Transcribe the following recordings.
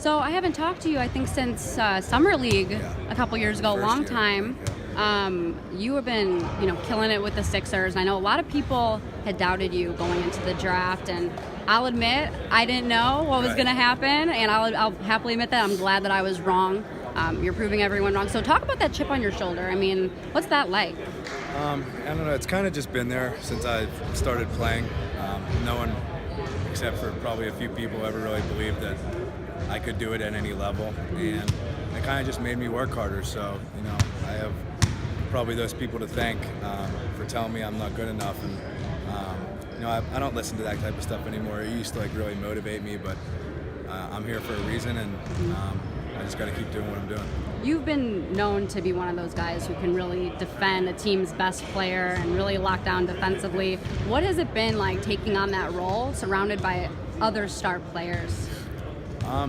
So I haven't talked to you, I think, since Summer League a couple years ago, a First long year. time. You have been, killing it with the Sixers. I know a lot of people had doubted you going into the draft, and I'll admit I didn't know what was Right. going to happen, and I'll happily admit that I'm glad that I was wrong. You're proving everyone wrong. So talk about that chip on your shoulder. I mean, what's that like? I don't know. It's kind of just been there since I started playing. No one, except for probably a few people, ever really believed that I could do it at any level, and it kind of just made me work harder. So, I have probably those people to thank for telling me I'm not good enough. And I don't listen to that type of stuff anymore. It used to really motivate me, but I'm here for a reason, and I just got to keep doing what I'm doing. You've been known to be one of those guys who can really defend a team's best player and really lock down defensively. What has it been like taking on that role, surrounded by other star players?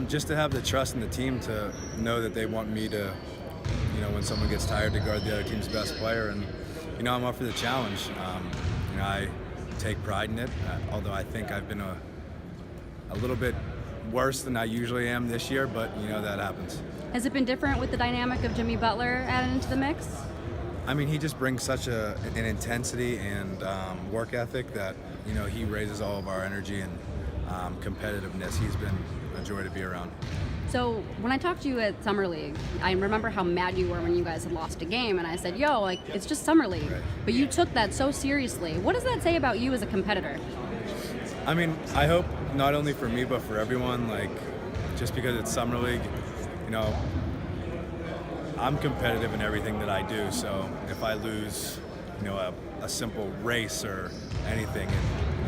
Just to have the trust in the team to know that they want me to, when someone gets tired, to guard the other team's best player. And, I'm up for the challenge. I take pride in it, although I think I've been a little bit worse than I usually am this year, but, that happens. Has it been different with the dynamic of Jimmy Butler added into the mix? I mean, he just brings such an intensity and work ethic that, he raises all of our energy and competitiveness. He's been a joy to be around. So when I talked to you at Summer League, I remember how mad you were when you guys had lost a game, and I said, it's just Summer League. Right. But you took that so seriously. What does that say about you as a competitor? I mean, I hope not only for me, but for everyone, just because it's Summer League, I'm competitive in everything that I do. So if I lose, a simple race or anything,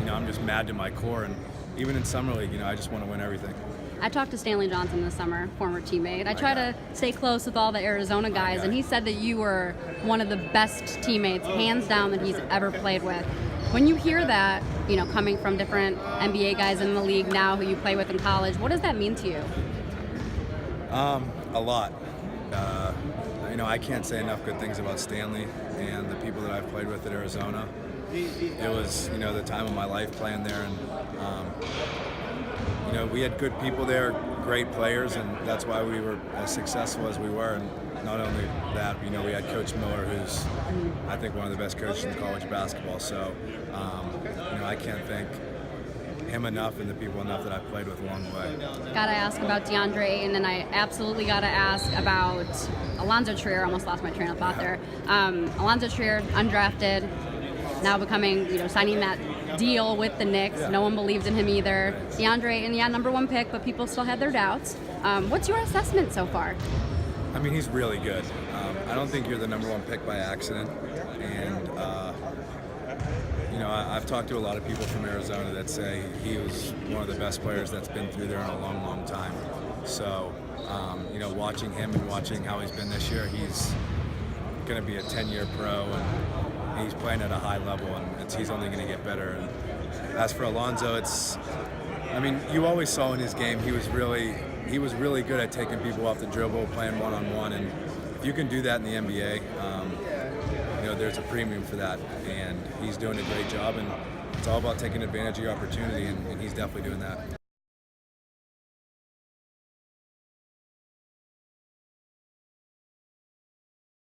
and, I'm just mad to my core. And even in Summer League, I just want to win everything. I talked to Stanley Johnson this summer, former teammate. I try to stay close with all the Arizona guys, and he said that you were one of the best teammates, hands down, that he's ever played with. When you hear that, coming from different NBA guys in the league now who you play with in college, what does that mean to you? A lot. I can't say enough good things about Stanley and the people that I've played with at Arizona. It was, the time of my life playing there, and we had good people there, great players, and that's why we were as successful as we were. And not only that, we had Coach Miller, who's, I think, one of the best coaches in college basketball. So, I can't thank him enough and the people enough that I've played with along the way. Gotta ask about DeAndre, and then I absolutely gotta ask about Alonzo Trier. Almost lost my train of thought there. Alonzo Trier, undrafted, now becoming, signing that deal with the Knicks. No one believed in him either. DeAndre, and number one pick, but people still had their doubts. What's your assessment so far? I mean, he's really good. I don't think you're the number one pick by accident. And, I've talked to a lot of people from Arizona that say he was one of the best players that's been through there in a long, long time. So, watching him and watching how he's been this year, he's going to be a 10-year pro, and he's playing at a high level, and he's only going to get better. And as for Alonzo, you always saw in his game he was really good at taking people off the dribble, playing one-on-one, and if you can do that in the NBA, there's a premium for that, and he's doing a great job, and it's all about taking advantage of your opportunity, and he's definitely doing that.